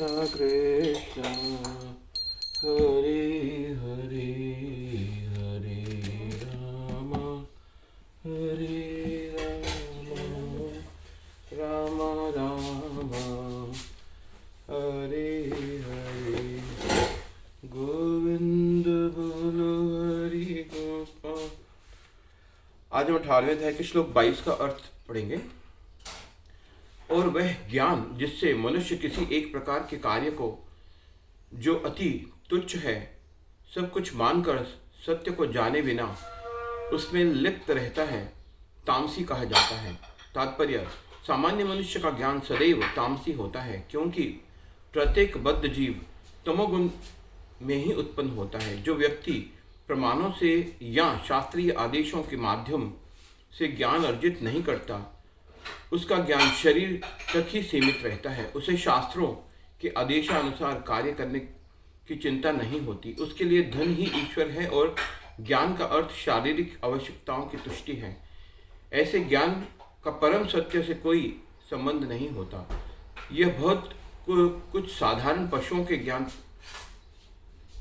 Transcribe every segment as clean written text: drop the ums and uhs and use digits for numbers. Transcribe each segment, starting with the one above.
कृष्ण हरे हरे हरे राम हरे राम राम राम हरे हरे गोविंद बोलो हरि गोपाल। आज हम 18वें अध्याय के श्लोक 22 का अर्थ पढ़ेंगे। और वह ज्ञान जिससे मनुष्य किसी एक प्रकार के कार्य को जो अति तुच्छ है सब कुछ मानकर सत्य को जाने बिना उसमें लिप्त रहता है, तामसी कहा जाता है। तात्पर्य, सामान्य मनुष्य का ज्ञान सदैव तामसी होता है, क्योंकि प्रत्येक बद्ध जीव तमोगुण में ही उत्पन्न होता है। जो व्यक्ति प्रमाणों से या शास्त्रीय आदेशों के माध्यम से ज्ञान अर्जित नहीं करता, उसका ज्ञान शरीर तक ही सीमित रहता है। उसे शास्त्रों के आदेशानुसार कार्य करने की चिंता नहीं होती। उसके लिए धन ही ईश्वर है और ज्ञान का अर्थ शारीरिक आवश्यकताओं की तुष्टि है। ऐसे ज्ञान का परम सत्य से कोई संबंध नहीं होता। यह बहुत कुछ साधारण पशुओं के ज्ञान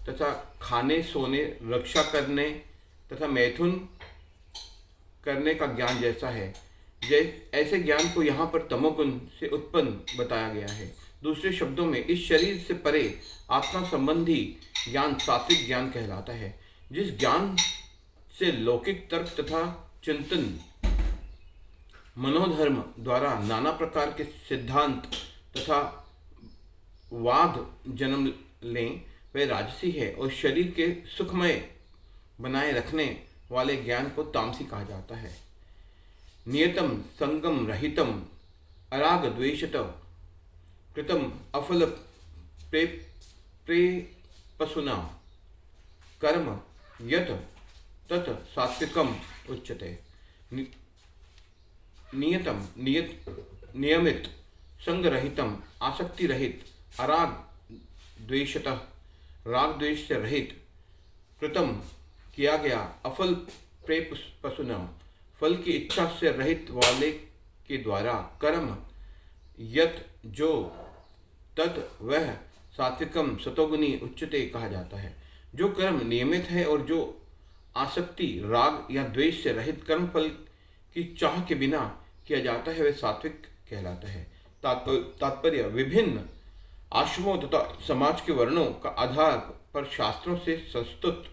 तथा खाने, सोने, रक्षा करने तथा मैथुन करने का ज्ञान जैसा है। ऐसे ज्ञान को यहाँ पर तमोगुण से उत्पन्न बताया गया है। दूसरे शब्दों में, इस शरीर से परे आत्मा संबंधी ज्ञान सात्विक ज्ञान कहलाता है। जिस ज्ञान से लौकिक तर्क तथा चिंतन, मनोधर्म द्वारा नाना प्रकार के सिद्धांत तथा वाद जन्म लें, वह राजसी है और शरीर के सुखमय बनाए रखने वाले ज्ञान को तामसी कहा जाता है। नियतम संगम रहितम अराग द्वेषत कृतम अफल प्रेपसुना कर्म यत तत् सात्विकम उच्यते। नियमित संग रहितम आसक्ति रहित, अराग द्वेषतः राग द्वेष से रहित, कृतम किया गया, अफल प्रेपसुना फल की इच्छा से रहित वाले के द्वारा, कर्म यत जो, तत् वह, सात्विकम सतोगुनी उच्चते कहा जाता है। जो कर्म नियमित है और जो आसक्ति, राग या द्वेष से रहित कर्म फल की चाह के बिना किया जाता है, वह सात्विक कहलाता है। तात्पर्य, विभिन्न आश्रमों तथा समाज के वर्णों का आधार पर शास्त्रों से संस्तुत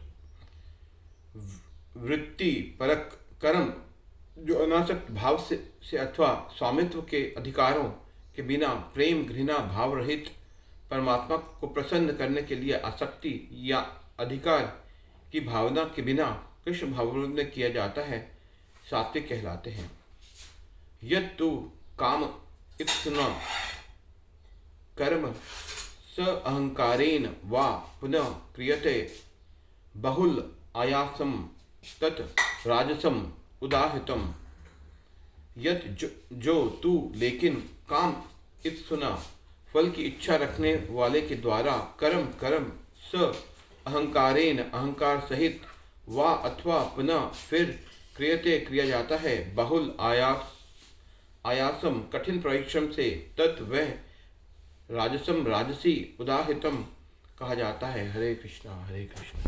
वृत्ति परक कर्म जो अनासक्त भाव से अथवा स्वामित्व के अधिकारों के बिना प्रेम घृणा भाव रहित परमात्मा को प्रसन्न करने के लिए आसक्ति या अधिकार की भावना के बिना कृष्ण भावना में किया जाता है, सात्विक कहलाते हैं। यद तु काम इत्सुना कर्म स अहंकारेण वा पुनः क्रियते बहुल आयासम तत् राजसम उदाहृतम। यत जो तू, लेकिन काम इत्सुना फल की इच्छा रखने वाले के द्वारा, कर्म स अहंकारेण अहंकार सहित, वा अथवा पुनः फिर क्रियते किया जाता है, बहुल आयासम कठिन परिश्रम से, तत् वह राजसम राजसी उदाहृतम कहा जाता है। हरे कृष्णा हरे कृष्णा।